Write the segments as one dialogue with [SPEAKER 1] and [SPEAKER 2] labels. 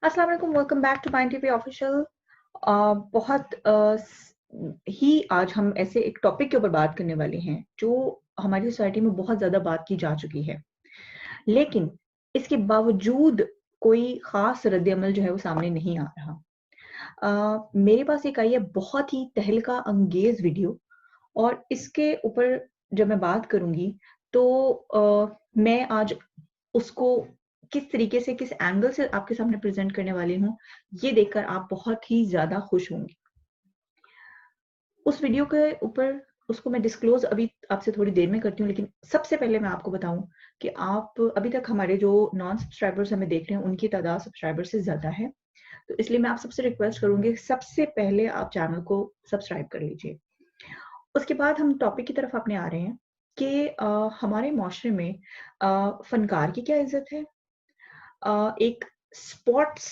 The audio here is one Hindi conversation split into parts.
[SPEAKER 1] अस्सलाम वालेकुम, welcome back to mine TV official. बहुत ही आज हम ऐसे एक टॉपिक के ऊपर बात करने वाले हैं जो हमारी सोसाइटी में बहुत ज़्यादा बात की जा चुकी है, लेकिन इसके बावजूद कोई ख़ास रद्द-ए-अमल जो है वो सामने नहीं आ रहा। मेरे पास एक आई है बहुत ही तहलका अंगेज़ वीडियो और इसके ऊपर जब मैं बात करूँगी तो मैं आज उसको किस तरीके से, किस एंगल से आपके सामने प्रेज़ेंट करने वाली हूँ, ये देखकर आप बहुत ही ज़्यादा खुश होंगे। उस वीडियो के ऊपर उसको मैं डिस्क्लोज़ अभी आपसे थोड़ी देर में करती हूँ, लेकिन सबसे पहले मैं आपको बताऊँ कि आप अभी तक हमारे जो नॉन सब्सक्राइबर्स हमें देख रहे हैं, उनकी तादाद सब्सक्राइबर से ज़्यादा है। तो इसलिए मैं आप सबसे रिक्वेस्ट करूँगी, सबसे पहले आप चैनल को सब्सक्राइब कर लीजिए। उसके बाद हम टॉपिक की तरफ अपने आ रहे हैं कि हमारे माशरे में फ़नकार की क्या इज़्ज़त है? एक स्पोर्ट्स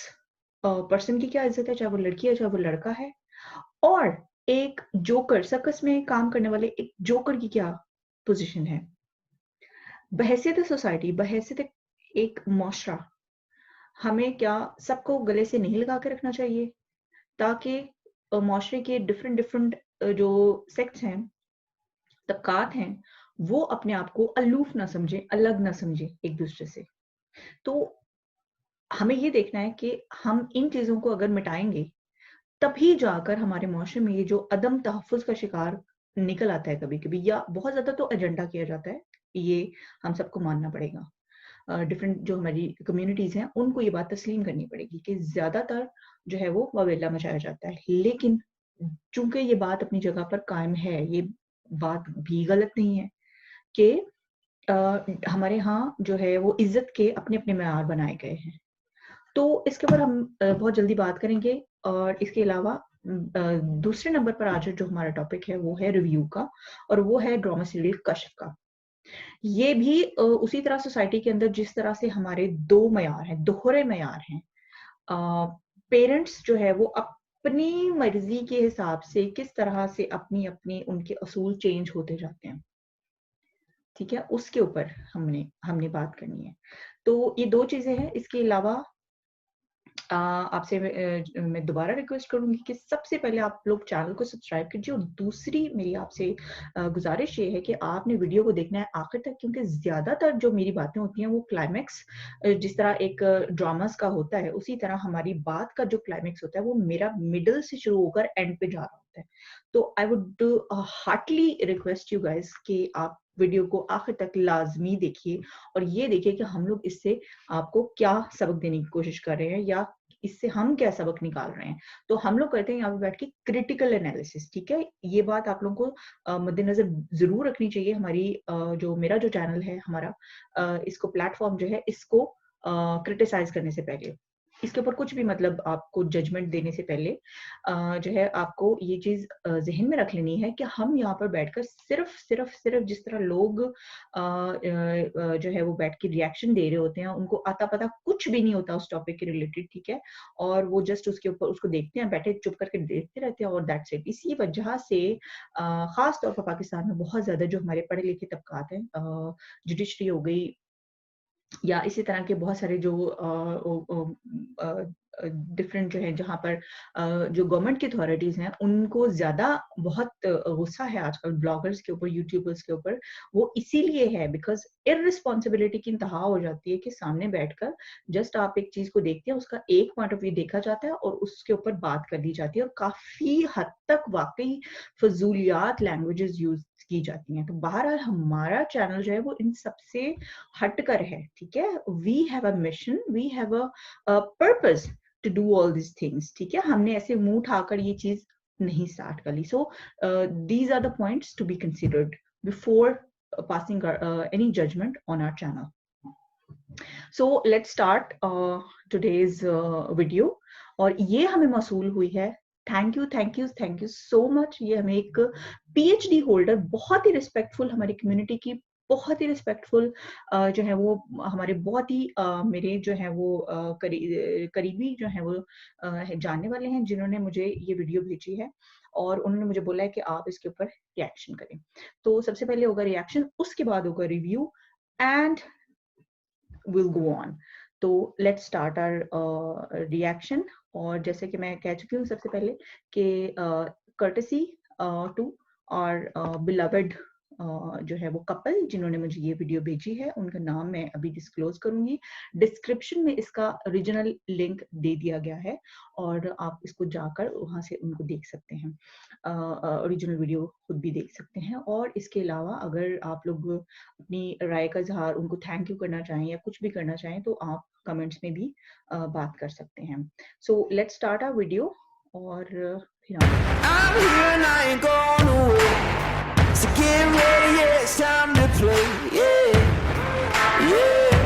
[SPEAKER 1] पर्सन की क्या इज़्ज़त है, चाहे वो लड़की है, चाहे वो लड़का है? और एक जोकर, सर्कस में काम करने वाले एक जोकर की क्या पोज़ीशन है? बहैसियत सोसाइटी, बहैसियत एक माशरा, हमें क्या सबको गले से नहीं लगा के रखना चाहिए? ताकि माशरे के डिफ़रेंट जो सेक्ट्स हैं, तबक़ात हैं, वो अपने आप को अलूफ़ ना समझें, अलग ना समझें एक-दूसरे से। तो हमें ये देखना है कि हम इन चीज़ों को अगर मिटाएँगे, तभी जाकर हमारे माशरे में ये जो अदम तहफ़्फ़ुज़ का शिकार निकल आता है कभी-कभी, या बहुत ज़्यादा तो एजेंडा किया जाता है, ये हम सबको मानना पड़ेगा। डिफरेंट जो हमारी कम्युनिटीज़ हैं, उनको ये बात तस्लीम करनी पड़ेगी कि ज़्यादातर जो है वो वावेला मचाया जाता है। लेकिन चूँकि ये बात अपनी जगह पर कायम है, ये बात भी गलत नहीं है कि हमारे यहाँ जो है वो इज़्ज़त के अपने-अपने मेयार बनाए गए हैं। तो इसके ऊपर हम बहुत जल्दी बात करेंगे, और इसके अलावा दूसरे नंबर पर आज जो हमारा टॉपिक है वो है रिव्यू का, और वो है ड्रामा सीरियल कश्फ का। ये भी उसी तरह सोसाइटी के अंदर जिस तरह से हमारे 2 मयार हैं, दोहरे मयार हैं। पेरेंट्स जो है वो अपनी मर्ज़ी के हिसाब से किस तरह से अपनी-अपनी उनके असूल चेंज होते जाते हैं। ठीक है? उसके ऊपर हमने हमने बात करनी है। तो ये 2 चीज़ें हैं, इसके अलावा आपसे मैं दोबारा रिक्वेस्ट करूँगी कि सबसे पहले आप लोग चैनल को सब्सक्राइब कीजिए, और दूसरी मेरी आपसे गुज़ारिश ये है कि आपने वीडियो को देखना है आखिर तक, क्योंकि ज़्यादातर जो मेरी बातें होती हैं वो क्लाइमैक्स, जिस तरह एक ड्रामास का होता है, उसी तरह हमारी बात का जो क्लाइमैक्स होता है वो मेरा मिडल से शुरू होकर एंड पे जा रहा होता है। तो I would heartly request you guys कि आप वीडियो को आखिर तक लाज़मी देखिए, और ये देखिए कि हम लोग इससे आपको क्या सबक देने की कोशिश कर रहे हैं, या इससे हम क्या सबक निकाल रहे हैं। तो हम लोग करते हैं यहाँ पे बैठ के क्रिटिकल एनालिसिस, ठीक है? ये बात आप लोगों को मद्देनज़र ज़रूर रखनी चाहिए। हमारी जो मेरा जो चैनल है हमारा, इसको प्लेटफ़ॉर्म जो है इसको क्रिटिसाइज़ करने से पहले, इसके ऊपर कुछ भी मतलब आपको जजमेंट देने से पहले जो है आपको ये चीज़ ज़हन में रख लेनी है कि हम यहाँ पर बैठकर सिर्फ़ जिस तरह लोग जो है वो बैठ के रिएक्शन दे रहे होते हैं, उनको आता-पता कुछ भी नहीं होता उस टॉपिक के रिलेटेड, ठीक है? और वो जस्ट उसके ऊपर उसको देखते हैं, बैठे चुप करके देखते रहते हैं, और दैट्स इट। इसी वजह से ख़ास तौर पर पाकिस्तान में बहुत ज़्यादा जो हमारे पढ़े-लिखे तबक़ात हैं, जुडिशरी हो गई, या इसी तरह के बहुत सारे जो डिफरेंट जो है जहाँ पर जो गवर्नमेंट की अथॉरिटीज़ हैं, उनको ज़्यादा बहुत गुस्सा है आजकल ब्लॉगर्स के ऊपर, यूट्यूबर्स के ऊपर। वो इसीलिए है बिकॉज़ इर्रेस्पॉन्सिबिलिटी की इंतहा हो जाती है कि सामने बैठकर जस्ट आप एक चीज़ को देखते हैं, उसका एक पॉइंट ऑफ व्यू देखा जाता है और उसके ऊपर बात कर दी जाती है, और काफ़ी हद तक वाक़ई फ़ज़ूलियात लैंग्वेजेज़ यूज़ की जाती हैं। तो बहरहाल हमारा चैनल जो है वो इन सब से हटकर है, ठीक है? We have a mission, we have purpose to do all these things, ठीक है? हमने ऐसे मुँह उठाकर ये चीज़ नहीं स्टार्ट करी। So these are the points to be considered before passing any judgment on our channel. So let's start today's video, और ये हमें मौसूल हुई है, थैंक यू सो मच। ये हमें एक पीएचडी होल्डर, बहुत ही रिस्पेक्टफुल हमारी कम्युनिटी की, बहुत ही रिस्पेक्टफुल जो है वो हमारे बहुत ही मेरे जो है वो करीबी जो है वो जानने वाले हैं, जिन्होंने मुझे ये वीडियो भेजी है, और उन्होंने मुझे बोला है कि आप इसके ऊपर रिएक्शन करें। तो सबसे पहले होगा रिएक्शन, उसके बाद होगा review, and will go on. तो लेट्स स्टार्ट आवर रिएक्शन। और जैसे कि मैं कह चुकी हूँ सबसे पहले कि कर्टेसी टू और बिलवड जो है वो कपल जिन्होंने मुझे ये वीडियो भेजी है, उनका नाम मैं अभी डिस्क्लोज करूंगी। डिस्क्रिप्शन में इसका ओरिजिनल लिंक दे दिया गया है और आप इसको जाकर वहां से उनको देख सकते हैं, ओरिजिनल वीडियो खुद भी देख सकते हैं। और इसके अलावा अगर आप लोग अपनी राय का इजहार, उनको थैंक यू करना चाहें या कुछ भी करना चाहें तो आप कमेंट्स में भी बात कर सकते हैं। So let's start our video और फिर
[SPEAKER 2] I'm here and I ain't going away. So get ready, yeah, it's time to play. Yeah, yeah.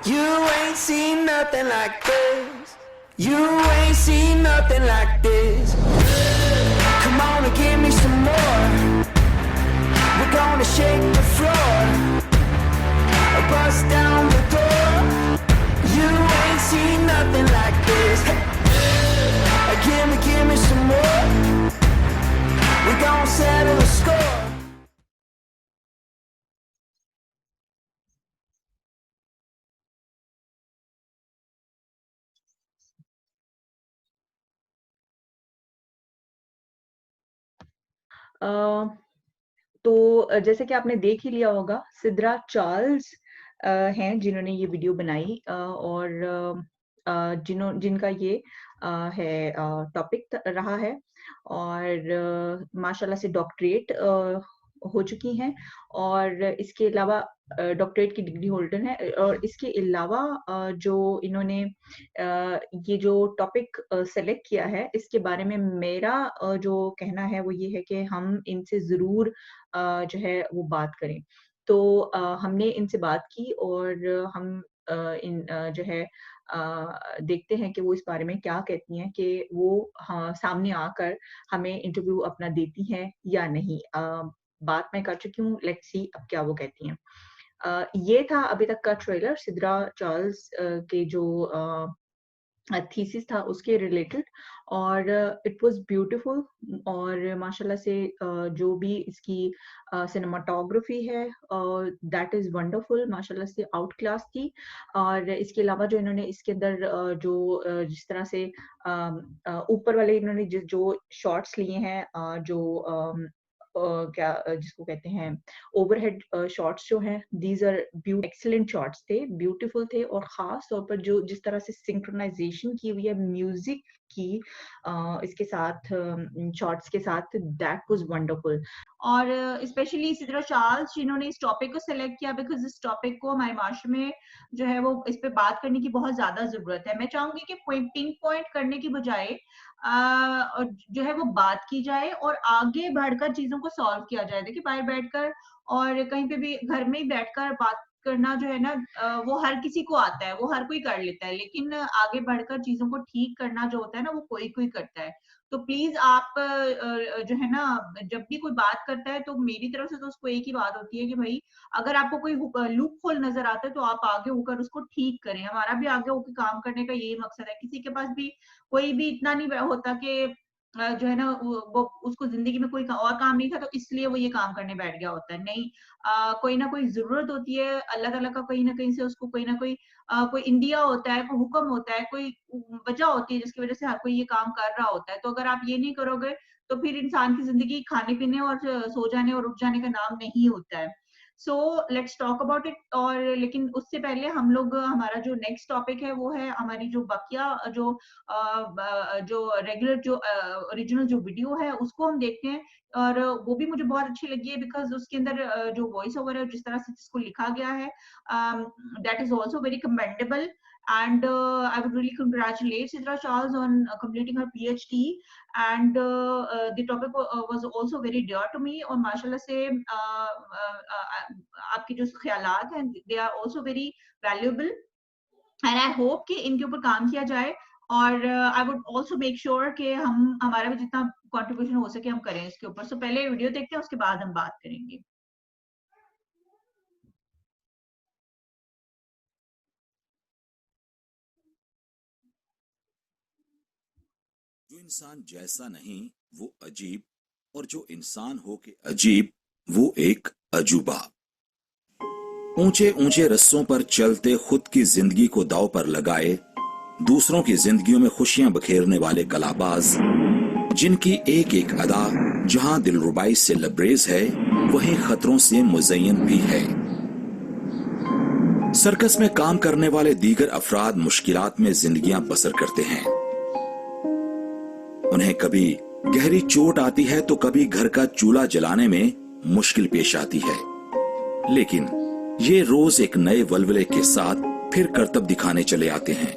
[SPEAKER 2] You ain't seen nothing like this. You ain't seen nothing like this. Come on and give me some more. We're gonna shake the floor. Bust down the door. You ain't seen nothing like this. Give me some more. We're gonna settle the score.
[SPEAKER 1] तो जैसे कि आपने देख ही लिया होगा, सिद्रा चार्ल्स हैं जिन्होंने ये वीडियो बनाई और जिनका ये है टॉपिक रहा है और माशाल्लाह से डॉक्टरेट हो चुकी हैं और इसके अलावा डॉक्टरेट की डिग्री होल्डर हैं और इसके अलावा जो इन्होंने ये जो टॉपिक सेलेक्ट किया है, इसके बारे में मेरा जो कहना है वो ये है कि हम इनसे ज़रूर जो है वो बात करें। तो हमने इनसे बात की और हम जो है देखते हैं कि वो इस बारे में क्या कहती हैं कि वो हाँ, सामने आकर हमें इंटरव्यू अपना देती हैं या नहीं। बात मैं कर चुकी हूँ, लेट्स सी अब क्या वो कहती हैं। ये था अभी तक का ट्रेलर सिद्रा चार्ल्स के जो थीसिस था उसके रिलेटेड और इट वाज ब्यूटीफुल और माशाल्लाह से जो भी इसकी सिनेमाटोग्राफी है दैट इज वंडरफुल, माशाल्लाह से आउट क्लास थी। और इसके अलावा जो इन्होंने इसके अंदर जिस तरह से ऊपर वाले इन्होंने जो शॉट्स लिए हैं जो जिसको कहते हैं ओवरहेड शॉट्स जो हैं, दीज आर एक्सीलेंट शॉट्स थे, ब्यूटीफुल थे और खास तौर पर जो जिस तरह से सिंक्रोनाइजेशन की हुई है म्यूजिक की इसके साथ शॉट्स के साथ, दैट वाज वंडरफुल। और स्पेशली इसी तरह चार्ल्स जिन्होंने इस टॉपिक को सिलेक्ट किया बिकॉज इस टॉपिक को हमारे माशरे में जो है वो इस पे बात करने की बहुत ज्यादा जरूरत है। मैं चाहूंगी कि पिन पॉइंट करने की बजाय जो है वो बात की जाए और आगे बढ़कर चीजों को सॉल्व किया जाए। देखिए बाहर बैठकर और कहीं पे भी घर में ही बैठकर बात करना जो है ना वो हर किसी को आता है, वो हर कोई कर लेता है, लेकिन आगे बढ़कर चीजों को ठीक करना जो होता है ना वो कोई कोई करता है। तो प्लीज आप जो है ना जब भी कोई बात करता है तो मेरी तरफ से तो उसको एक ही बात होती है कि भाई अगर आपको कोई लूप होल नजर आता है तो आप आगे होकर उसको ठीक करें। हमारा भी आगे होकर काम करने का यही मकसद है। किसी के पास भी कोई भी इतना नहीं होता कि जो है ना वो उसको जिंदगी में कोई और काम नहीं था तो इसलिए वो ये काम करने बैठ गया होता है। नहीं, कोई ना कोई जरूरत होती है अल्लाह ताला का, कहीं ना कहीं से उसको कोई ना कोई कोई इंडिया होता है, कोई हुक्म होता है, कोई वजह होती है जिसकी वजह से हर कोई ये काम कर रहा होता है। तो अगर आप ये नहीं करोगे तो फिर इंसान की जिंदगी खाने पीने और सो जाने और उठ जाने का नाम नहीं होता है। So let's talk about it. और लेकिन उससे पहले हम लोग हमारा जो नेक्स्ट टॉपिक है वो है हमारी जो बकिया जो रेगुलर जो ओरिजिनल जो वीडियो है उसको हम देखते हैं। और वो भी मुझे बहुत अच्छी लगी है बिकॉज उसके अंदर जो वॉइस ओवर है जिस तरह से इसको लिखा गया है that is also very commendable. And I would really congratulate Sidra Charles on completing her PhD. And the topic was also very dear to me. और माशाल्लाह से आपके जो ख्यालात हैं they are also very valuable. And I hope कि इनके ऊपर काम किया जाए और I would also make sure कि हम हमारा भी जितना contribution हो सके हम करें इसके ऊपर। So पहले वीडियो देखते हैं उसके बाद हम बात करेंगे।
[SPEAKER 3] जो इंसान जैसा नहीं वो अजीब, और जो इंसान हो के अजीब वो एक अजूबा। ऊंचे ऊंचे रस्सों पर चलते खुद की जिंदगी को दांव पर लगाए दूसरों की जिंदगियों में खुशियां बखेरने वाले कलाबाज, जिनकी एक एक अदा जहां दिलरुबाई से लबरेज है वहीं खतरों से मुज़य्यन भी है। सर्कस में काम करने वाले दीगर अफराद मुश्किलात में जिंदगियां बसर करते हैं। उन्हें कभी गहरी चोट आती है तो कभी घर का चूल्हा जलाने में मुश्किल पेश आती है, लेकिन ये रोज एक नए वल्वले के साथ फिर करतब दिखाने चले आते हैं।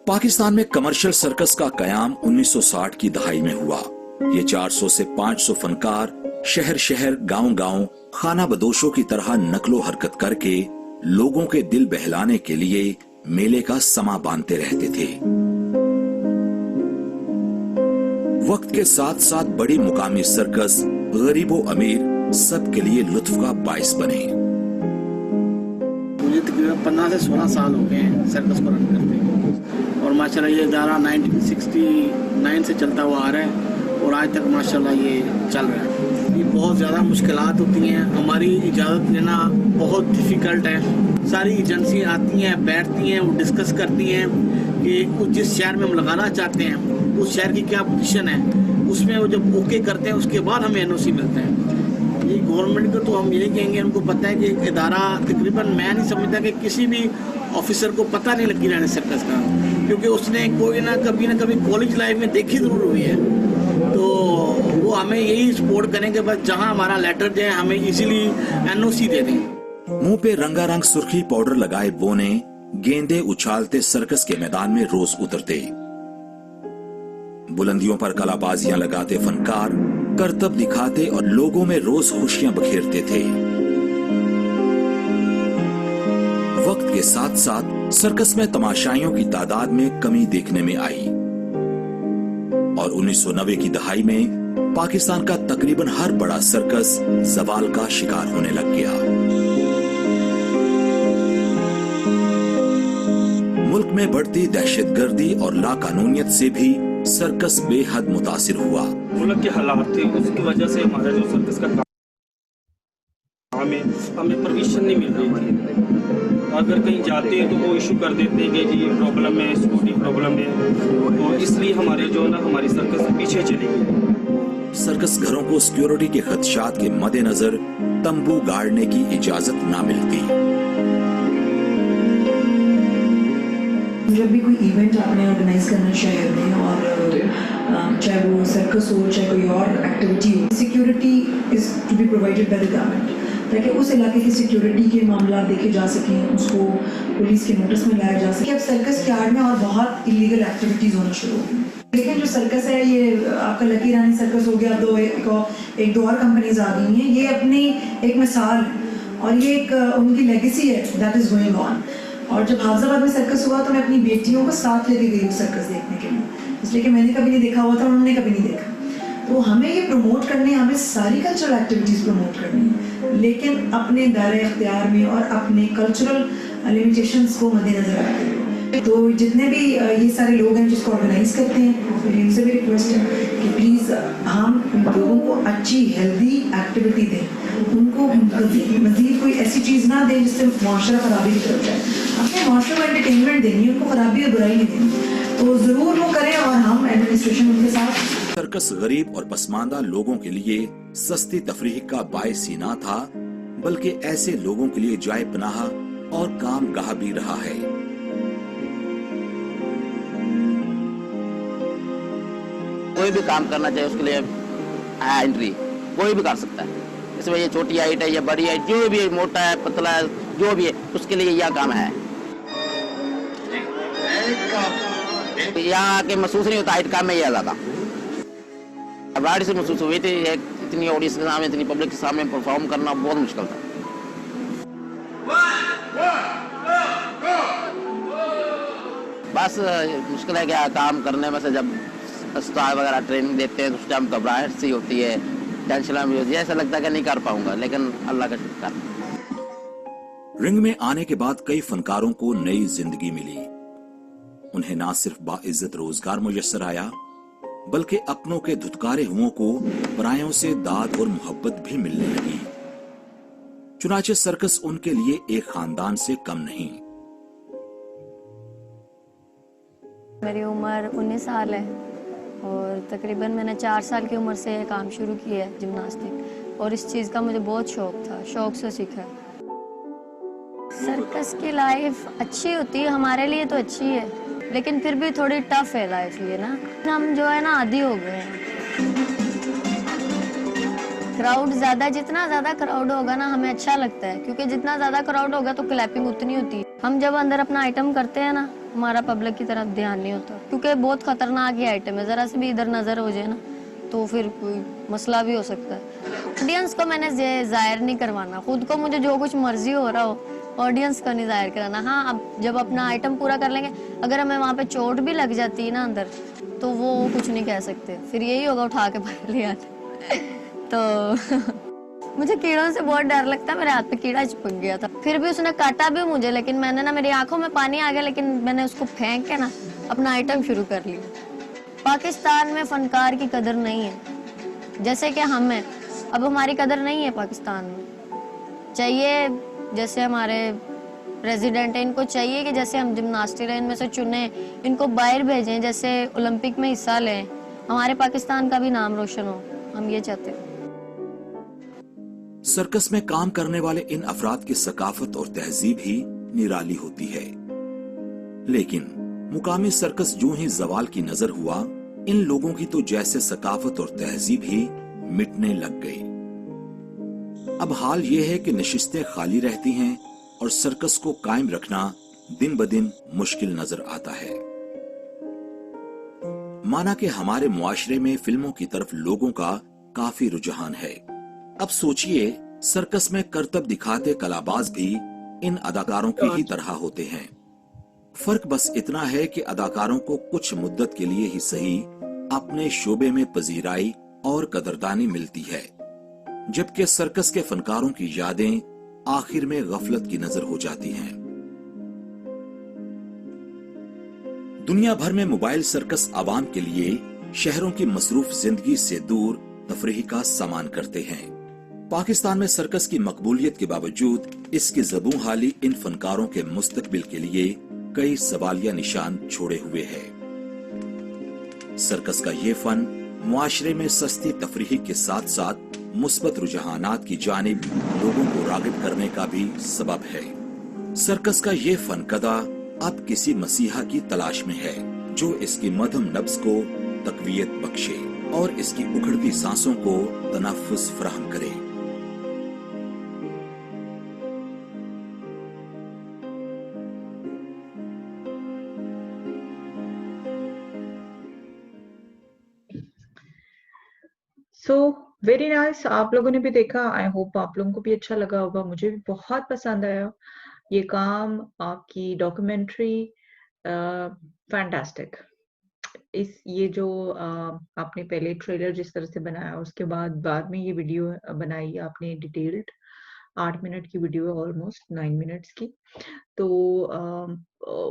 [SPEAKER 3] पाकिस्तान में कमर्शियल सर्कस का कयाम 1960 की दहाई में हुआ। ये 400 से 500 फनकार शहर शहर गांव गांव खाना बदोशों की तरह नकलो हरकत करके लोगों के दिल बहलाने के लिए मेले का समा बांधते रहते थे। वक्त के साथ साथ बड़ी मुकामी सर्कस गरीबो अमीर सबके लिए लुत्फ का बाइस बने।
[SPEAKER 4] मुझे तकरीबन 15 से 16 साल हो गए हैं सर्कस को रन करते हैं और माशाल्लाह ये इदारा 1969 से चलता हुआ आ रहा है और आज तक माशाल्लाह ये चल रहा है। ये बहुत ज़्यादा मुश्किलात होती हैं, हमारी इजाज़त लेना बहुत डिफ़िकल्ट है। सारी एजेंसियाँ आती हैं, बैठती हैं, वो डिस्कस करती हैं कि जिस शहर में हम लगाना चाहते हैं उस शहर की क्या पोजीशन है, उसमें वो जब ओके करते हैं उसके बाद हमें एनओसी मिलता है। ये गवर्नमेंट को तो हम यही कहेंगे, उनको पता है कि इदारा तकरीबन मैं नहीं समझता कि किसी भी ऑफिसर को पता नहीं लगी रहने सर्कस का, क्योंकि उसने कोई ना कभी कॉलेज लाइफ में देखी जरूर हुई है। तो वो हमें यही सपोर्ट करेंगे बस जहाँ हमारा लेटर जाए हमें इजीली एनओसी दे दें।
[SPEAKER 3] मुंह पे रंगारंग सुर्खी पाउडर लगाए बोने गेंदे उछालते सर्कस के मैदान में रोज उतरते। बुलंदियों पर कलाबाजियां लगाते फनकार करतब दिखाते और लोगों में रोज खुशियां बखेरते थे। वक्त के साथ साथ सर्कस में तमाशाइयों की तादाद में कमी देखने में आई और 1990 की दहाई में पाकिस्तान का तकरीबन हर बड़ा सर्कस जवाल का शिकार होने लग गया। मुल्क में बढ़ती दहशतगर्दी और लाकानूनियत से भी सर्कस बेहद मुतासिर हुआ।
[SPEAKER 5] मुल्क के हालात थे, उसकी वजह से हमारा जो सर्कस का काम है हमें परमिशन नहीं मिल रही थी। अगर कहीं जाते हैं तो वो इशू कर देते हैं कि जी प्रॉब्लम है, सिक्योरिटी प्रॉब्लम है, तो इसलिए हमारे जो ना हमारी सर्कस पीछे चली गई।
[SPEAKER 3] सर्कस घरों को सिक्योरिटी के खदशात के मद्देनजर तंबू गाड़ने की इजाजत ना मिलती।
[SPEAKER 6] जब भी कोई इवेंट आपने ऑर्गेनाइज करना शहर में और चाहे वो सर्कस हो चाहे कोई और एक्टिविटी हो, security is to be provided by the government, ताकि उस इलाके की सिक्योरिटी के मामला देखे जा सकें, उसको पुलिस के नोटिस में लाया जा सके। अब सर्कस के आड़ में और बहुत इलीगल एक्टिविटीज़ होना शुरू हो गई। लेकिन जो सर्कस है ये आपका लकी रानी सर्कस हो गया, एक दो और कंपनीज आ गई हैं, ये अपनी एक मिसाल है और ये एक उनकी लेगेसी है दैट इज़ गोइंग ऑन। और जब हाफिजाबाद में सर्कस हुआ तो मैं अपनी बेटियों को साथ लेके गई हूँ सर्कस देखने के लिए, इसलिए कि मैंने कभी नहीं देखा हुआ था, उन्होंने कभी नहीं देखा। तो हमें ये प्रमोट करनी, हमें सारी कल्चरल एक्टिविटीज़ प्रमोट करनी है, लेकिन अपने दायरे इख्तियार में और अपने कल्चरल लिमिटेशंस को मद्देनजर रखते हुए। तो जितने भी ये सारे लोग हैं जिसको ऑर्गेनाइज करते हैं, मेरी उनसे भी रिक्वेस्ट है कि प्लीज़ हम लोगों को अच्छी हेल्दी एक्टिविटी दें, उनको मज़ीद कोई ऐसी चीज़ ना दें जिससे माशरा खराबी की तरफ जाए। अपने माशरे को एंटरटेनमेंट देनी, उनको खराबी और बुराई नहीं देनी, तो ज़रूर वो करें और हम एडमिनिस्ट्रेशन उनके साथ।
[SPEAKER 3] सर्कस गरीब और पसमानदा लोगों के लिए सस्ती तफरीह का बायस ही ना था, बल्कि ऐसे लोगों के लिए जाए पनाह और काम गाह भी रहा है।
[SPEAKER 7] कोई भी काम करना चाहिए उसके लिए एंट्री कोई भी कर सकता है, इसमें ये छोटी हाइट है या बड़ी है, जो भी है, मोटा है पतला है, जो भी है उसके लिए यह काम है। यहाँ आके महसूस नहीं होता हाइट काम में यह ज़्यादा घबराहट से महसूस हुई थी। इतनी ऑडियंस के सामने, इतनी पब्लिक के सामने परफॉर्म करना बहुत मुश्किल था। बस मुश्किल है क्या काम करने में से, जब अस्पताल वगैरह ट्रेनिंग देते हैं तो उस टाइम घबराहट सी होती है, टेंशन भी होती है, ऐसा लगता है कि नहीं कर पाऊंगा, लेकिन अल्लाह का शुक्र।
[SPEAKER 3] रिंग में आने के बाद कई फनकारों को नई जिंदगी मिली। उन्हें ना सिर्फ बाइज्जत रोजगार मुयस्सर आया, बल्कि अपनों के धुतकारे हुओं को परायों से दाद और मोहब्बत भी मिलने लगी। चुनाचे सर्कस उनके लिए एक खानदान से कम नहीं।
[SPEAKER 8] मेरी उम्र 19 साल है और तकरीबन मैंने 4 साल की उम्र से ये काम शुरू किया है जिम्नास्टिक, और इस चीज़ का मुझे बहुत शौक था, शौक से सीखा। सर्कस की लाइफ अच्छी होती है, हमारे लिए तो अच्छी है, लेकिन फिर भी थोड़ी टफ है लाइफ ये ना। हम जो है ना आदी हो गए हैं। क्राउड ज़्यादा, जितना ज़्यादा क्राउड होगा ना हमें अच्छा लगता है, क्योंकि जितना ज़्यादा क्राउड होगा तो क्लैपिंग उतनी होती है। हम जब अंदर अपना आइटम करते हैं ना, हमारा पब्लिक की तरफ ध्यान नहीं होता, क्योंकि बहुत खतरनाक ये आइटम है, ज़रा से भी इधर नज़र हो जाए ना तो फिर कोई मसला भी हो सकता है। ऑडियंस को मैंने जाहिर नहीं करवाना, खुद को मुझे जो कुछ मर्जी हो रहा हो ऑडियंस को नहीं जाहिर कराना। हाँ, अब जब अपना आइटम पूरा कर लेंगे, अगर हमें वहाँ पे चोट भी लग जाती है ना अंदर, तो वो कुछ नहीं कह सकते, फिर यही होगा उठा के बाहर ले आते। तो मुझे कीड़ों से बहुत डर लगता है, मेरे हाथ पे कीड़ा चिपक गया था, फिर भी उसने काटा भी मुझे, लेकिन मैंने ना, मेरी आंखों में पानी आ गया, लेकिन मैंने उसको फेंक के ना अपना आइटम शुरू कर लिया। पाकिस्तान में फनकार की कदर नहीं है जैसे कि हम हैं, अब हमारी कदर नहीं है पाकिस्तान में। चाहिए जैसे हमारे प्रेसिडेंट है, इनको चाहिए कि जैसे हम जिम्नास्टिक इनमें से चुने, इनको बाहर भेजें, जैसे ओलंपिक में हिस्सा लें, हमारे पाकिस्तान का भी नाम रोशन हो, हम ये चाहते हैं।
[SPEAKER 3] सर्कस में काम करने वाले इन अफराद की सकाफत और तहजीब ही निराली होती है, लेकिन मुकामी सर्कस जो ही जवाल की नजर हुआ, इन लोगों की तो जैसे सकाफत और तहजीब ही मिटने लग गई। अब हाल यह है कि नशिस्तें खाली रहती हैं और सर्कस को कायम रखना दिन ब दिन मुश्किल नजर आता है। माना कि हमारे मुआशरे में फिल्मों की तरफ लोगों का काफी रुझान है। अब सोचिए, सर्कस में करतब दिखाते कलाबाज भी इन अदाकारों की ही तरह होते हैं। फर्क बस इतना है कि अदाकारों को कुछ मुद्दत के लिए ही सही अपने शोबे में पजीराई और कदरदानी मिलती है, जबकि सर्कस के फनकारों की यादें आखिर में गफलत की नजर हो जाती हैं। दुनिया भर में मोबाइल सर्कस आवाम के लिए शहरों की मसरूफ जिंदगी से दूर तफरीह का सामान करते हैं। पाकिस्तान में सर्कस की मकबूलियत के बावजूद इसकी ज़बूं हाली इन फनकारों के मुस्तकबिल के लिए कई सवालिया निशान छोड़े हुए है। सर्कस का ये फन मुआशरे में सस्ती तफरीह के साथ साथ मुस्बत रुझानात की जानिब लोगों को रागिब करने का भी सबब है। सर्कस का ये फनकदा अब किसी मसीहा की तलाश में है जो इसकी मध्यम नब्ज को तकवीयत बख्शे और इसकी उखड़ती सांसों को तनफ्फुस फराहम करे।
[SPEAKER 1] So very nice. आप लोगों ने भी देखा, आई होप आप लोगों को भी अच्छा लगा होगा, मुझे भी बहुत पसंद आया ये काम, आपकी डॉक्यूमेंट्री फैंटास्टिक। ये जो आपने पहले ट्रेलर जिस तरह से बनाया, उसके बाद में ये वीडियो बनाई आपने, डिटेल्ड 8 मिनट की वीडियो है, ऑलमोस्ट 9 मिनट्स की। तो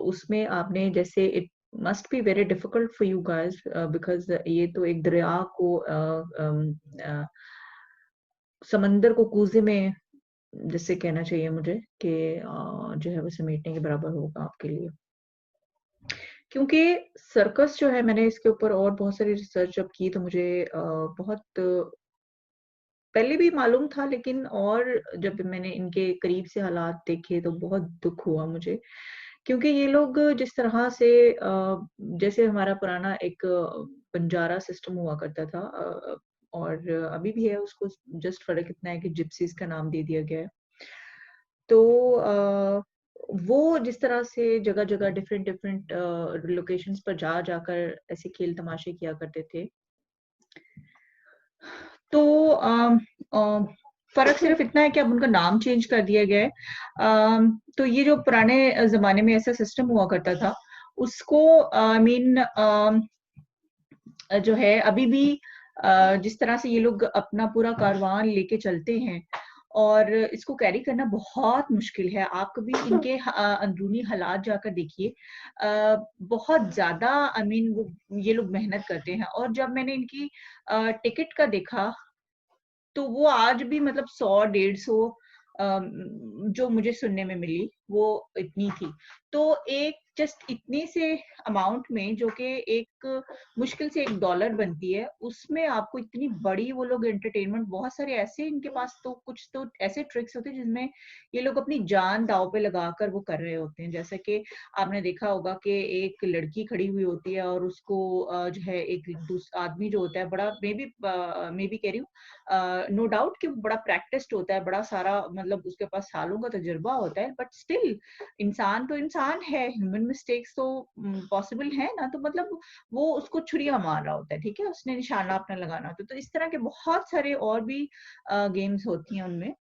[SPEAKER 1] उसमें आपने जैसे, it must be very difficult for you guys because ये तो एक दरिया को समंदर को कूजे में, जिससे कहना चाहिए मुझे कि जो है वो समेटने के बराबर होगा आपके लिए। क्योंकि सर्कस जो है, मैंने इसके ऊपर और बहुत सारी रिसर्च जब की तो मुझे बहुत पहले भी मालूम था, लेकिन और जब मैंने इनके करीब से हालात देखे तो बहुत दुख हुआ मुझे। क्योंकि ये लोग जिस तरह से जैसे हमारा पुराना एक बंजारा सिस्टम हुआ करता था, और अभी भी है, उसको जस्ट फर्क इतना है कि जिप्सीज का नाम दे दिया गया है। तो वो जिस तरह से जगह जगह डिफरेंट लोकेशंस पर जाकर ऐसे खेल तमाशे किया करते थे, तो फर्क सिर्फ इतना है कि अब उनका नाम चेंज कर दिया गया है। तो ये जो पुराने जमाने में ऐसा सिस्टम हुआ करता था, उसको जो है अभी भी जिस तरह से ये लोग अपना पूरा कारवान लेके चलते हैं, और इसको कैरी करना बहुत मुश्किल है। आप कभी इनके अंदरूनी हालात जाकर देखिए, बहुत ज्यादा वो ये लोग मेहनत करते हैं। और जब मैंने इनकी टिकट का देखा, तो वो आज भी मतलब 100-150 जो मुझे सुनने में मिली वो इतनी थी। तो एक जस्ट इतने से अमाउंट में, जो कि एक मुश्किल से $1 बनती है, उसमें आपको इतनी बड़ी वो लोग एंटरटेनमेंट, बहुत सारे ऐसे इनके पास तो कुछ तो ऐसे ट्रिक्स होते हैं जिसमें ये लोग अपनी जान दांव पे लगाकर वो कर रहे होते हैं। जैसे कि आपने देखा होगा कि एक लड़की खड़ी हुई होती है और उसको जो है एक आदमी जो होता है, बड़ा मे बी कह रही हूँ, नो डाउट कि बड़ा प्रैक्टिस्ड होता है, बड़ा सारा मतलब उसके पास सालों का तजुर्बा होता है, बट स्टिल इंसान तो इंसान है, ह्यूमन मिस्टेक्स तो पॉसिबल है ना। तो मतलब वो उसको छुरिया मार रहा होता है, ठीक है, उसने निशाना अपना लगाना होता है। तो इस तरह के बहुत सारे और भी गेम्स होती हैं उनमें,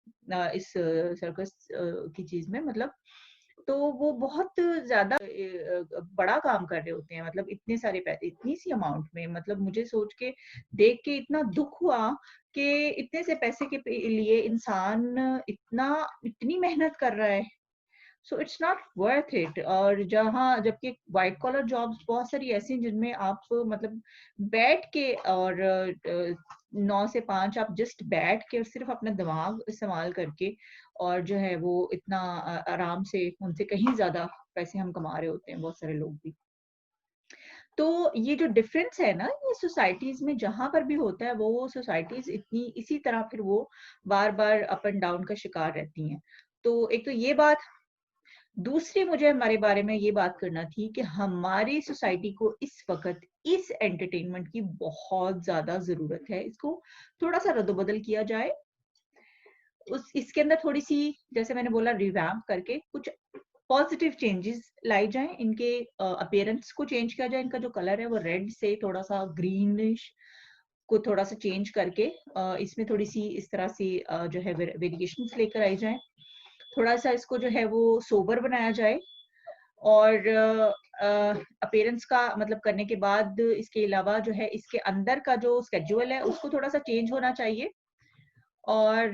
[SPEAKER 1] इस सर्कस की चीज में, मतलब तो वो बहुत ज्यादा बड़ा काम कर रहे होते हैं, मतलब इतने सारे पैसे इतनी सी अमाउंट में। मतलब मुझे सोच के देख के इतना दुख हुआ कि इतने से पैसे के लिए इंसान इतनी मेहनत कर रहा है। So it's not worth it. और जहाँ जबकि व्हाइट कॉलर जॉब्स बहुत सारी ऐसी हैं जिनमें आप मतलब बैठ के और 9 से 5 आप जस्ट बैठ के और सिर्फ अपना दिमाग इस्तेमाल करके, और जो है वो इतना आराम से, उनसे कहीं ज्यादा पैसे हम कमा रहे होते हैं, बहुत सारे लोग भी। तो ये जो डिफरेंस है ना, ये सोसाइटीज में जहां पर भी होता है, वो सोसाइटीज इतनी इसी तरह फिर वो बार बार अप एंड डाउन का शिकार रहती हैं। तो एक तो ये बात। दूसरी मुझे हमारे बारे में ये बात करना थी कि हमारी सोसाइटी को इस वक्त इस एंटरटेनमेंट की बहुत ज्यादा जरूरत है। इसको थोड़ा सा रद्दोबदल किया जाए, इसके अंदर थोड़ी सी, जैसे मैंने बोला, रिवैम्प करके कुछ पॉजिटिव चेंजेस लाई जाएं, इनके अपीयरेंस को चेंज किया जाए, इनका जो कलर है वो रेड से थोड़ा सा ग्रीनिश को थोड़ा सा चेंज करके इसमें थोड़ी सी इस तरह से जो है वेरिएशंस लेकर आई जाए। थोड़ा सा इसको जो है वो सोबर बनाया जाए, और अपीयरेंस का मतलब करने के बाद इसके अलावा जो है इसके अंदर का जो स्केड्यूल है उसको थोड़ा सा चेंज होना चाहिए। और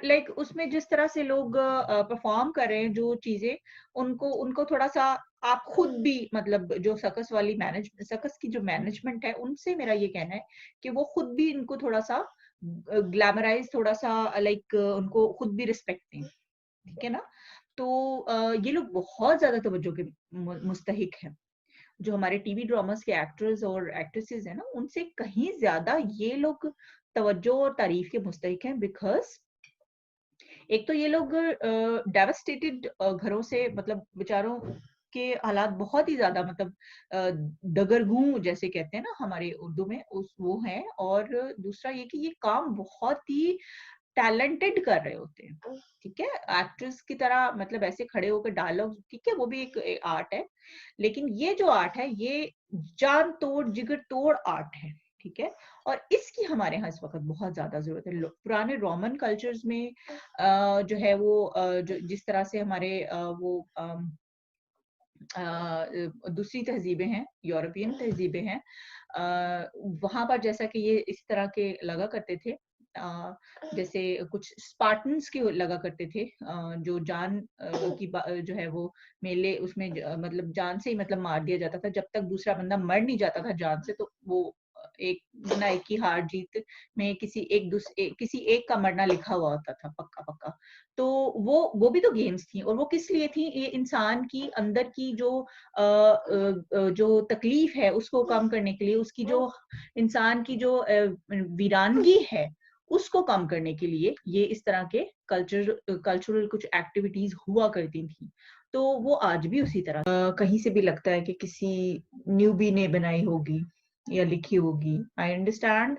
[SPEAKER 1] लाइक उसमें जिस तरह से लोग परफॉर्म कर रहे हैं जो चीजें, उनको उनको थोड़ा सा आप खुद भी, मतलब जो सर्कस की जो मैनेजमेंट है, उनसे मेरा ये कहना है कि वो खुद भी इनको थोड़ा सा ग्लैमराइज, थोड़ा सा लाइक उनको खुद भी रिस्पेक्ट दें, ठीक है ना। तो ये लोग बहुत ज्यादा तवज्जो के मुस्तहिक हैं। जो हमारे टीवी ड्रामास के एक्टर्स और एक्ट्रेसेस हैं ना, उनसे कहीं ज्यादा ये लोग तवज्जो और तारीफ के मुस्तहिक हैं। बिकॉज एक तो ये लोग डेवास्टेटेड घरों से, मतलब बेचारों के हालात बहुत ही ज्यादा, मतलब डगरगू जैसे कहते हैं ना हमारे उर्दू में, उस वो है। और दूसरा ये कि ये काम बहुत ही टैलेंटेड कर रहे होते हैं, ठीक है, एक्ट्रेस की तरह, मतलब ऐसे खड़े होकर डायलॉग, ठीक है, वो भी एक आर्ट है, लेकिन ये जो आर्ट है ये जान तोड़ जिगर तोड़ आर्ट है, ठीक है। और इसकी हमारे यहाँ इस वक्त बहुत ज्यादा जरूरत है। पुराने रोमन कल्चर्स में जो है वो जो जिस तरह से हमारे वो दूसरी तहजीबें हैं, यूरोपियन तहजीबें हैं, वहां पर जैसा कि ये इस तरह के लगा करते थे, जैसे कुछ स्पार्टन्स के लगा करते थे, जो जान जो है वो मेले उसमें मतलब जान से ही मतलब मार दिया जाता था, जब तक दूसरा बंदा मर नहीं जाता था जान से। तो वो एक ना एक की हार जीत में किसी एक का मरना लिखा हुआ होता था, पक्का पक्का। तो वो भी तो गेम्स थी, और वो किस लिए थी? ये इंसान की अंदर की जो तकलीफ है उसको कम करने के लिए, उसकी जो इंसान की जो वीरानगी है उसको कम करने के लिए ये इस तरह के कल्चरल कुछ एक्टिविटीज हुआ करती थी। तो वो आज भी उसी तरह कहीं से भी लगता है कि किसी न्यूबी ने बनाई होगी या लिखी होगी। आई अंडरस्टैंड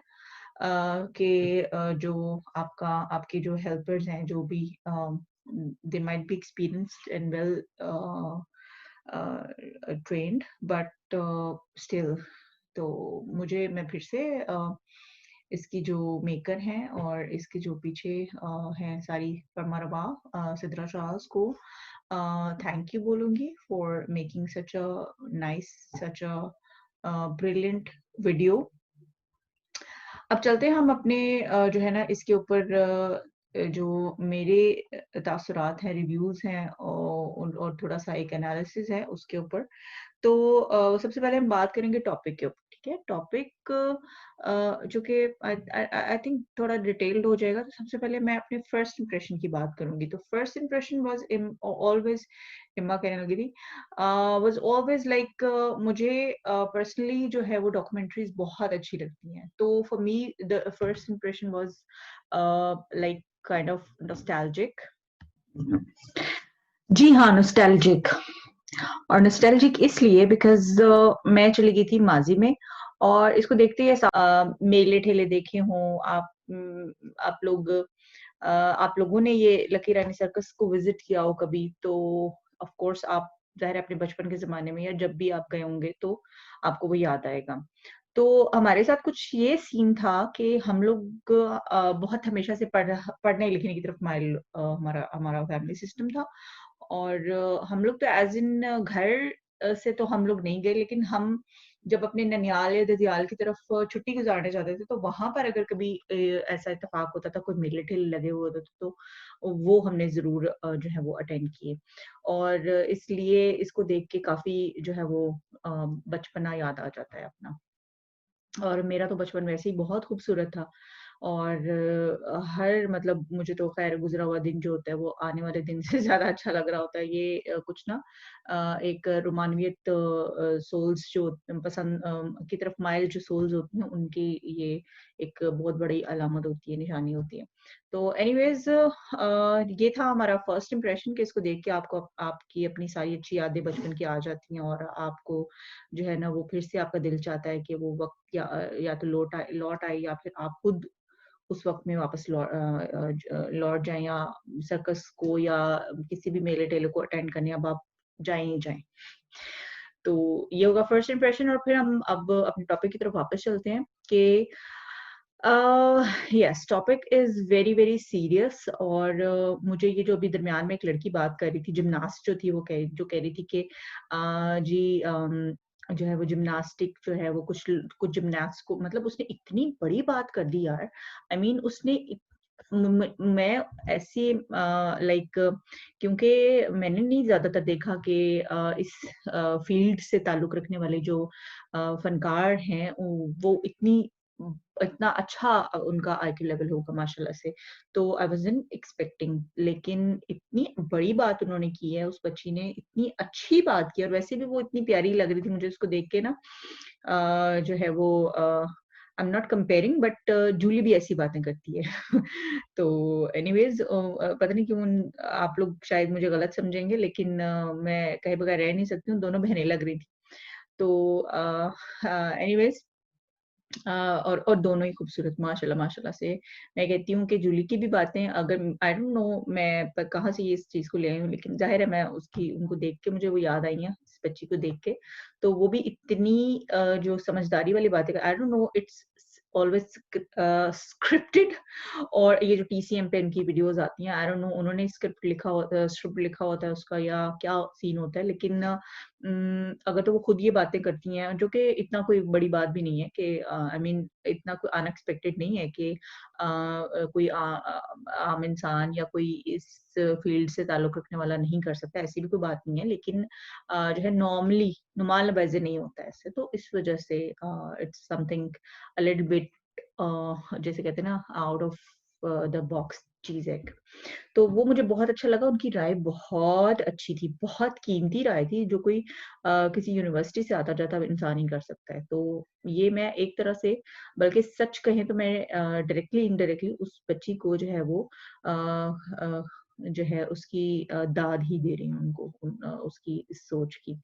[SPEAKER 1] कि जो आपके जो हेल्पर्स हैं, जो भी they might be experienced and well trained, but still. तो मैं फिर से इसकी जो मेकर हैं और इसके जो पीछे हैं सारी फर्मा रवा सिद्रा चार्ल्स को थैंक यू बोलूंगी for making such a nice, such a brilliant video. अब चलते हैं हम अपने जो है ना इसके ऊपर जो मेरे तासुरात हैं, रिव्यूज हैं और थोड़ा सा एक एनालिसिस है उसके ऊपर। तो सबसे पहले हम बात करेंगे टॉपिक के ऊपर, ठीक ठीक है, टॉपिक जो कि आई थिंक थोड़ा डिटेल्ड हो जाएगा। तो सबसे पहले मैं अपने फर्स्ट इंप्रेशन की बात करूंगी। तो first impression was always, Emma कहने लगी थी, वाज ऑलवेज लाइक, मुझे पर्सनली जो है वो डॉक्यूमेंट्रीज बहुत अच्छी लगती हैं। तो for me the first impression was like kind of nostalgic. जी हाँ, नॉस्टैल्जिक। और नॉस्टैल्जिक इसलिए बिकॉज मैं चली गई थी माजी में, और इसको देखते ही मेले ठेले देखे हों आप, आप लोगों ने ये लकी रानी सर्कस को विजिट किया हो कभी, तो ऑफ कोर्स आप ज़ाहिर है अपने बचपन के ज़माने में या जब भी आप गए होंगे तो आपको वो याद आएगा। तो हमारे साथ कुछ ये सीन था कि हम लोग बहुत हमेशा से पढ़ने लिखने की तरफ माइल हमारा हमारा फैमिली सिस्टम था। और हम लोग तो एज़ इन घर से तो हम लोग नहीं गए, लेकिन हम जब अपने ननिहाल या ददियाल की तरफ छुट्टी गुज़ारने जाते थे, तो वहाँ पर अगर कभी ऐसा इत्तेफ़ाक होता था, कोई मेले-ठेले लगे हुए होते थे, तो वो हमने ज़रूर जो है वो अटेंड किए। और इसलिए इसको देख के काफ़ी जो है वो बचपना याद आ जाता है अपना। और मेरा तो बचपन वैसे ही बहुत खूबसूरत था। और हर मतलब मुझे तो ख़ैर गुज़रा हुआ दिन जो होता है वो आने वाले दिन से ज़्यादा अच्छा लग रहा होता है। ये कुछ ना एक रोमानियत सोल्स जो पसंद की तरफ माइल जो सोल्स होती हैं, उनकी ये एक बहुत बड़ी अलामत होती है, निशानी होती है। तो एनीवेज़ ये था हमारा फर्स्ट इंप्रेशन कि इसको देख के आपको आपकी अपनी सारी अच्छी यादें बचपन की आ जाती हैं, और आपको जो है ना वो फिर से आपका दिल चाहता है कि वो वक़्त या तो लौट आए, या फिर आप खुद उस वक़्त में वापस लौट जाएँ, या सर्कस को या किसी भी मेले-टेले को अटेंड करने अब आप जाएँ ही जाएँ। तो ये होगा फर्स्ट इंप्रेशन, और फिर हम अब अपने टॉपिक की तरफ वापस चलते हैं कि yes, topic is very very serious. और मुझे ये जो अभी दरमियान में एक लड़की बात कर रही थी, जिमनास्ट जो थी, वो कह रही थी कि जी जो है वो जिम्नास्टिक जो है वो कुछ जिमनास्ट को, मतलब उसने इतनी बड़ी बात कर दी यार। आई मीन उसने मैं ऐसी लाइक, क्योंकि मैंने नहीं ज्यादातर देखा कि इस फील्ड से ताल्लुक रखने वाले जो फनकार हैं वो इतना अच्छा उनका आईक्यू लेवल होगा माशाल्लाह से। तो आई वाज़न्ट एक्सपेक्टिंग, लेकिन इतनी बड़ी बात उन्होंने की है, उस बच्ची ने इतनी अच्छी बात की, और वैसे भी वो इतनी प्यारी लग रही थी मुझे उसको देख के ना। जो है वो I am not comparing, but Julie भी ऐसी बातें करती है। तो एनीवेज पता नहीं क्यों आप लोग शायद मुझे गलत समझेंगे, लेकिन मैं कहे बगैर रह नहीं सकती हूँ, दोनों बहनें लग रही थी। तो एनीवेज और दोनों ही खूबसूरत माशाल्लाह माशाल्लाह से। मैं कहती हूँ कि जूली की भी बातें, अगर आई डोंट नो मैं कहाँ से ये इस चीज़ को ले आई हूँ, लेकिन ज़ाहिर है मैं उसकी उनको देख के मुझे वो याद आई हैं, इस बच्ची को देख के। तो वो भी इतनी जो समझदारी वाली बातें, I don't know, it's always scripted. और ये जो टीसीएम पे इनकी वीडियोज़ आती हैं, आई डोंट नो उन्होंने स्क्रिप्ट लिखा होता है उसका, या क्या सीन होता है, लेकिन अगर तो वो खुद ये बातें करती हैं, जो कि इतना कोई बड़ी बात भी नहीं है कि आई मीन इतना कोई अनएक्सपेक्टेड नहीं है कि कोई आम इंसान या कोई इस फील्ड से ताल्लुक रखने वाला नहीं कर सकता, ऐसी भी कोई बात नहीं है। लेकिन जो है नॉर्मली नुमाल नवाज़े नहीं होता है ऐसे, तो इस वजह से it's something a little bit जैसे कहते हैं ना, आउट ऑफ द बॉक्स चीज़ है। तो वो मुझे बहुत अच्छा लगा, उनकी राय बहुत अच्छी थी, बहुत कीमती राय थी, जो कोई किसी यूनिवर्सिटी से आता-जाता इंसान ही कर सकता है। तो ये मैं एक तरह से, बल्कि सच कहें तो मैं डायरेक्टली इनडायरेक्टली उस बच्ची को जो है वो जो है उसकी दाद ही दे रही हूँ उनको, उसकी इस सोच की।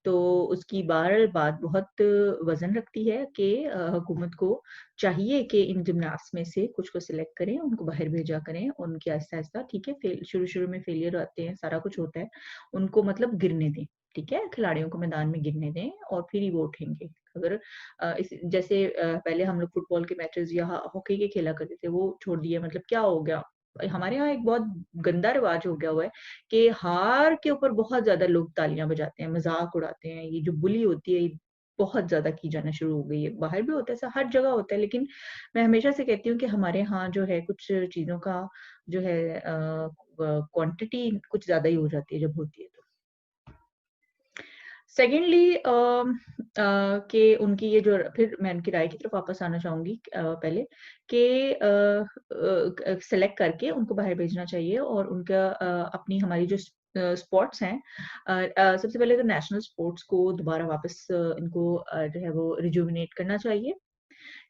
[SPEAKER 1] तो उसकी बहरहाल बात बहुत वज़न रखती है कि हुकूमत को चाहिए कि इन जिम्नास्ट में से कुछ को सिलेक्ट करें, उनको बाहर भेजा करें, उनके आहिस्ता-आहिस्ता, ठीक है, शुरू-शुरू में फेलियर आते हैं, सारा कुछ होता है, उनको मतलब गिरने दें, ठीक है? खिलाड़ियों को मैदान में गिरने दें और फिर ही वो उठेंगे। अगर इस जैसे पहले हम लोग फुटबॉल के मैचेज़ या हॉकी के खेला करते थे, वो छोड़ दिए, मतलब क्या हो गया? हमारे यहाँ एक बहुत गंदा रिवाज हो गया हुआ है कि हार के ऊपर बहुत ज़्यादा लोग तालियाँ बजाते हैं, मज़ाक उड़ाते हैं। ये जो बुली होती है, ये बहुत ज़्यादा की जाना शुरू हो गई है। बाहर भी होता है, ऐसा हर जगह होता है, लेकिन मैं हमेशा से कहती हूँ कि हमारे यहाँ जो है कुछ चीज़ों का जो है क्वांटिटी कुछ ज़्यादा ही हो जाती है जब होती है तो। सेकेंडली कि उनकी ये जो फिर मैं उनकी राय की तरफ वापस आना चाहूँगी पहले कि सेलेक्ट करके उनको बाहर भेजना चाहिए और उनका अपनी हमारी जो स्पोर्ट्स हैं सबसे पहले तो नेशनल स्पोर्ट्स को दोबारा वापस इनको जो है वो रिजुविनेट करना चाहिए,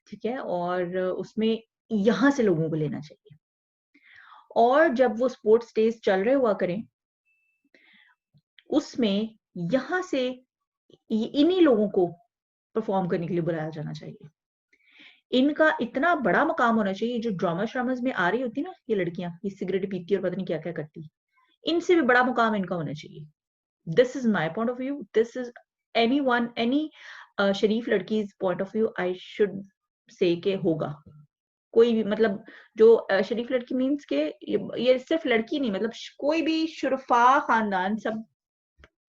[SPEAKER 1] ठीक है? और उसमें यहाँ से लोगों को लेना चाहिए और जब वो स्पोर्ट्स डेज़ चल रहे हुआ करें, उसमें यहाँ से इन्हीं लोगों को परफॉर्म करने के लिए बुलाया जाना चाहिए। इनका इतना बड़ा मकाम होना चाहिए, जो ड्रामा-श्रामास में आ रही होती है ना ये लड़कियाँ, ये सिगरेट पीती और पता नहीं क्या-क्या करती, इनसे भी बड़ा मुकाम इनका होना चाहिए। This is my point of view, this is anyone any शरीफ लड़कीज़ point of view I should say के होगा। कोई भी मतलब जो शरीफ लड़की मीन्स के ये सिर्फ लड़की नहीं मतलब कोई भी शुरफा खानदान सब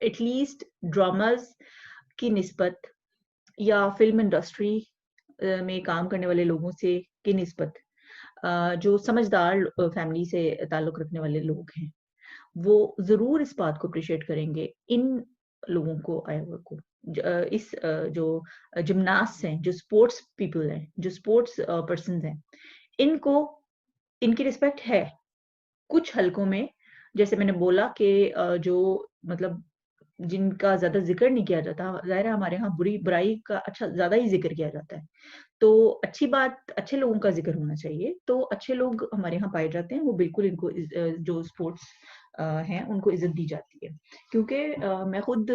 [SPEAKER 1] एटलीस्ट ड्रामास की निस्बत या फिल्म इंडस्ट्री में काम करने वाले लोगों से की निस्बत जो समझदार फैमिली से ताल्लुक रखने वाले लोग हैं, वो ज़रूर इस बात को अप्रिशिएट करेंगे इन लोगों को आया हुआ को इस जो जिम्नास्ट हैं, जो स्पोर्ट्स पीपल हैं, जो स्पोर्ट्स पर्सन्स हैं, इनको इनकी रिस्पेक्ट है। कुछ हलकों में जैसे मैंने बोला कि जो मतलब जिनका ज़्यादा ज़िक्र नहीं किया जाता, ज़ाहिर है हमारे यहाँ बुराई का अच्छा ज़्यादा ही ज़िक्र किया जाता है। तो अच्छी बात अच्छे लोगों का ज़िक्र होना चाहिए, तो अच्छे लोग हमारे यहाँ पाए जाते हैं, वो बिल्कुल इनको जो स्पोर्ट्स हैं, उनको इज़्ज़त दी जाती है। क्योंकि मैं खुद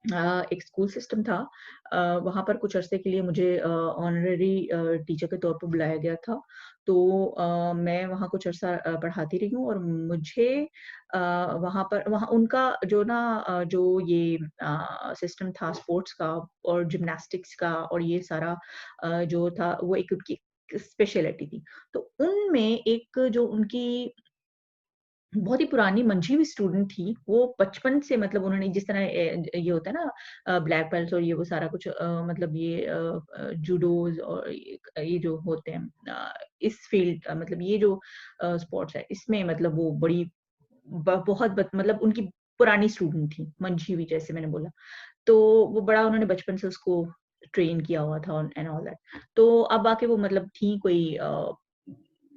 [SPEAKER 1] एक स्कूल सिस्टम था वहाँ पर कुछ अरसे के लिए मुझे ऑनररी टीचर के तौर पर बुलाया गया था। तो मैं वहाँ कुछ अरसा पढ़ाती रही हूँ और मुझे वहाँ उनका जो ना जो ये सिस्टम था स्पोर्ट्स का और जिम्नास्टिक्स का और ये सारा जो था वो एक उनकी स्पेशलिटी थी। तो उनमें एक जो उनकी बहुत ही पुरानी मंझी हुई स्टूडेंट थी, वो बचपन से मतलब उन्होंने जिस तरह ये होता है ना ब्लैक बेल्ट्स और ये वो सारा कुछ मतलब ये जूडोज़ और ये जो होते हैं इस फील्ड मतलब ये जो स्पोर्ट्स है, इसमें मतलब वो बड़ी मतलब उनकी पुरानी स्टूडेंट थी, मंझी हुई जैसे मैंने बोला। तो वो बड़ा उन्होंने बचपन से उसको ट्रेन किया हुआ था एंड ऑल दैट। तो अब आके वो मतलब थी कोई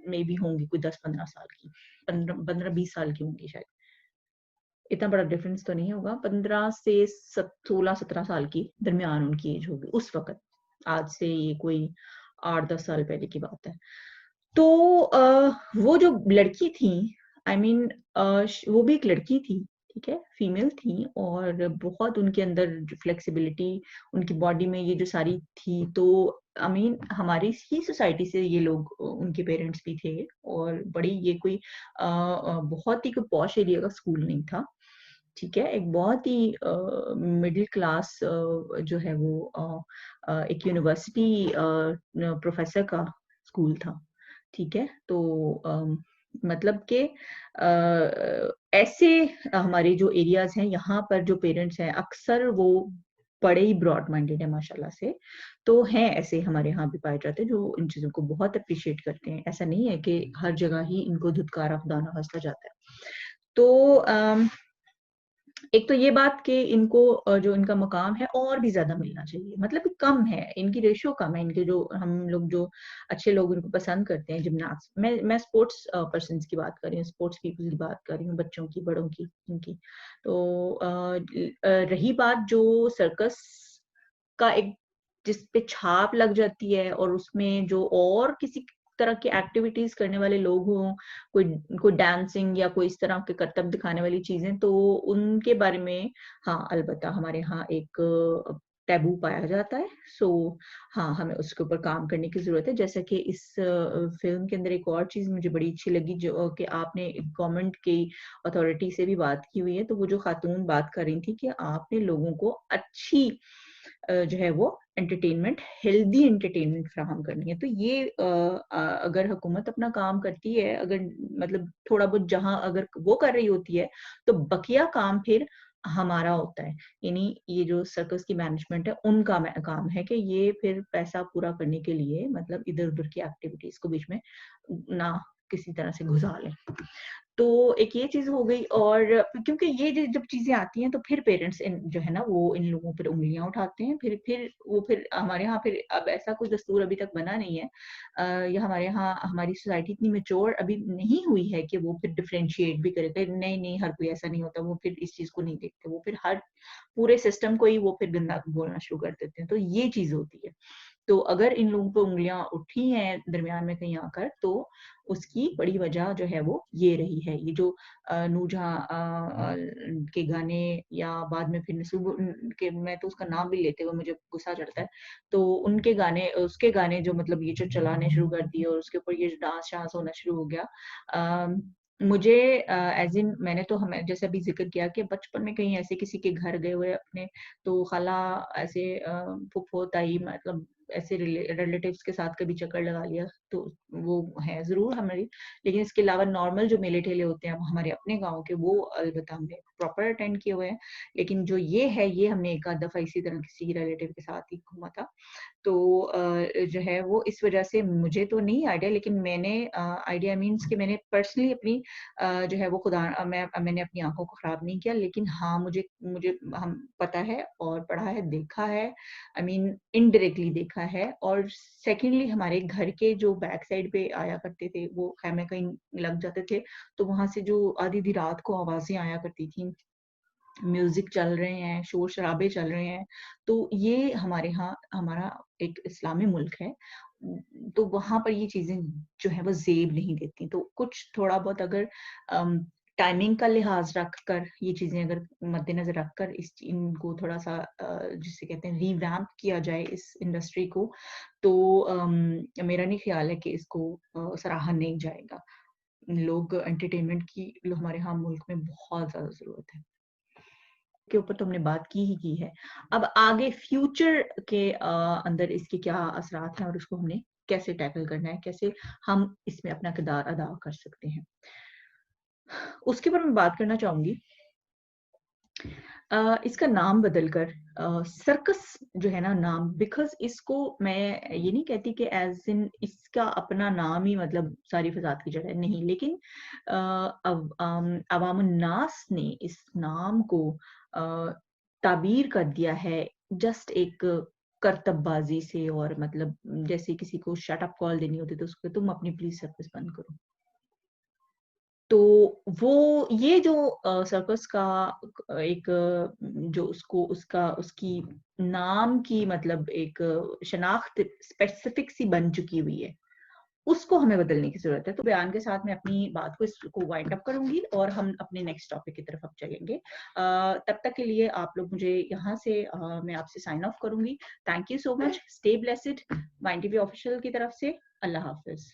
[SPEAKER 1] मेबी होंगी कोई 10-15 साल की, 15-20 साल की होंगी शायद। इतना बड़ा डिफरेंस तो नहीं होगा, 15 से 16-17 साल की दरमियान उनकी एज होगी उस वक़्त। आज से ये कोई 8-10 साल पहले की बात है। तो वो जो लड़की थी आई मीन वो भी एक लड़की थी, ठीक है? फीमेल थी और बहुत उनके अंदर जो फ्लेक्सिबिलिटी उनकी बॉडी में ये जो सारी थी, तो आई मीन हमारी ही सोसाइटी से ये लोग उनके पेरेंट्स भी थे और बड़ी ये कोई बहुत ही कोई पॉश एरिया का स्कूल नहीं था, ठीक है? एक बहुत ही मिडल क्लास जो है वो एक यूनिवर्सिटी प्रोफेसर का स्कूल था, ठीक है? तो मतलब कि ऐसे हमारे जो एरियाज़ हैं यहाँ पर जो पेरेंट्स हैं अक्सर वो बड़े ही ब्रॉड माइंडेड है माशाल्लाह से। तो हैं ऐसे हमारे यहाँ भी पाए जाते हैं जो इन चीज़ों को बहुत एप्रिशिएट करते हैं। ऐसा नहीं है कि हर जगह ही इनको धुतकारा खुदाना खास्ता जाता है। तो एक तो ये बात कि इनको जो इनका मकाम है और भी ज़्यादा मिलना चाहिए, मतलब कि कम है, इनकी रेशियो कम है, इनके जो हम लोग जो अच्छे लोग इनको पसंद करते हैं जिम्नास्ट मैं स्पोर्ट्स पर्सन्स की बात कर रही हूँ, स्पोर्ट्स पीपल की बात कर रही हूँ, बच्चों की, बड़ों की, इनकी। तो रही बात जो सर्कस का एक जिस पे छाप लग जाती है और उसमें जो और किसी तरह की एक्टिविटीज़ करने वाले लोग हों, कोई कोई डांसिंग या कोई इस तरह के करतब दिखाने वाली चीज़ें, तो उनके बारे में हाँ, अलबत्ता हमारे यहाँ एक टैबू पाया जाता है। सो हाँ, हमें उसके ऊपर काम करने की ज़रूरत है। जैसा कि इस फ़िल्म के अंदर एक और चीज़ मुझे बड़ी अच्छी लगी जो कि आपने गवर्नमेंट की अथॉरिटी से भी बात की हुई है, तो वो जो खातून बात कर रही थी कि आपने लोगों को अच्छी जो है वो एंटरटेनमेंट हेल्दी एंटरटेनमेंट फ्राहम करनी है। तो ये अगर हुकूमत अपना काम करती है, अगर मतलब थोड़ा बहुत जहाँ अगर वो कर रही होती है, तो बकिया काम फिर हमारा होता है। यानी ये जो सर्कस की मैनेजमेंट है, उनका काम है कि ये फिर पैसा पूरा करने के लिए मतलब इधर-उधर की एक्टिविटीज़ को बीच में ना किसी तरह से घुसा लें। तो एक ये चीज़ हो गई, और क्योंकि ये जब चीज़ें आती हैं तो फिर पेरेंट्स जो है ना वो इन लोगों पर उँगलियाँ उठाते हैं। फिर हमारे यहाँ फिर अब ऐसा कोई दस्तूर अभी तक बना नहीं है, या हमारे यहाँ हमारी सोसाइटी इतनी मैच्योर अभी नहीं हुई है कि वो फिर डिफरेंशिएट भी करे कि नहीं, हर कोई ऐसा नहीं होता। वो फिर इस चीज़ को नहीं देखते, वो फिर हर पूरे सिस्टम को ही वो फिर गंदा बोलना शुरू कर देते हैं। तो ये चीज़ होती है। तो अगर इन लोगों पे उँगलियाँ उठी हैं दरमियान में कहीं आकर, तो उसकी बड़ी वजह जो है वो ये रही है। ये जो नूरजहाँ के गाने, या बाद में फिर नसूब के, मैं तो उसका नाम भी लेते हुए मुझे गुस्सा चढ़ता है। तो उसके गाने जो मतलब ये जो चलाने शुरू कर दिए, और उसके ऊपर ये जो डांस-शांस होना शुरू हो गया। मुझे एज़ इन मैंने तो हमें जैसे अभी ज़िक्र किया कि बचपन में कहीं ऐसे किसी के घर गए हुए अपने, तो खाला ऐसे फूफो, ताई मतलब ऐसे रिलेटिव्स के साथ कभी चक्कर लगा लिया, तो वो है ज़रूर हमारी। लेकिन इसके अलावा नॉर्मल जो मेले-ठेले होते हैं हमारे अपने गाँव के, वो अलबत्ता हमने प्रॉपर अटेंड किए हुए हैं। लेकिन जो ये है, ये हमने एक आध दफ़ा इसी तरह किसी रिलेटिव के साथ ही घूमा था। तो जो है वो इस वजह से मुझे तो नहीं आइडिया, लेकिन मैंने आइडिया मीन्स कि मैंने पर्सनली अपनी जो है वो मैंने अपनी आँखों को खराब नहीं किया, लेकिन हाँ, मुझे मुझे हम पता है और पढ़ा है, देखा है, आई मीन इनडायरेक्टली देखा है। और सेकंडली हमारे घर के जो बैक साइड पे आया करते थे, वो खैमे कहीं लग जाते थे, तो वहाँ से जो आधी-आधी रात को आवाज़ें आया करती थी, म्यूज़िक चल रहे हैं, शोर-शराबे चल रहे हैं, तो ये हमारे यहाँ हमारा एक इस्लामी मुल्क है। तो वहाँ पर ये चीज़ें जो हैं वो ज़ेब नहीं देती। तो कुछ थोड़ा बहुत अगर अम, टाइमिंग का लिहाज़ रखकर, ये चीज़ें अगर मद्देनज़र रखकर इनको थोड़ा-सा जिसे कहते हैं रिवैम्प किया जाए इस इंडस्ट्री को, तो मेरा नहीं ख़्याल है कि इसको सराहा नहीं जाएगा। लोग एंटरटेनमेंट की हमारे यहाँ मुल्क में बहुत ज़्यादा ज़रूरत है। के ऊपर तो हमने बात की ही की है। अब आगे फ्यूचर के अंदर इसके क्या असरात हैं और उसको हमने कैसे टैकल करना है, कैसे हम इसमें अपना किरदार अदा कर सकते हैं। उसके ऊपर मैं बात करना चाहूँगी। इसका नाम बदलकर सर्कस जो है ना नाम, बिकॉज़ इसको मैं ये नहीं कहती कि एज़ इन इसका अपना नाम ही मतलब सारी फ़साद की जड़ है, नहीं। लेकिन अवामुन्नास ने इस नाम को अ, ताबीर कर दिया है जस्ट एक करतबबाज़ी से, और मतलब जैसे किसी को शट अप कॉल देनी होती है तो उसको तुम अपनी प्लीज़ सर्कस बंद करो। तो वो ये जो सर्कस का एक जो उसकी नाम की मतलब एक शनाख्त स्पेसिफिक सी बन चुकी हुई है, उसको हमें बदलने की ज़रूरत है। तो बयान के साथ मैं अपनी बात को इसको वाइंड अप करूँगी और हम अपने नेक्स्ट टॉपिक की तरफ अब चलेंगे। तब तक के लिए आप लोग मुझे यहाँ से मैं आपसे साइन ऑफ करूँगी। Thank you so much. Stay blessed. Mine TV official की तरफ से अल्लाह हाफ़िज़।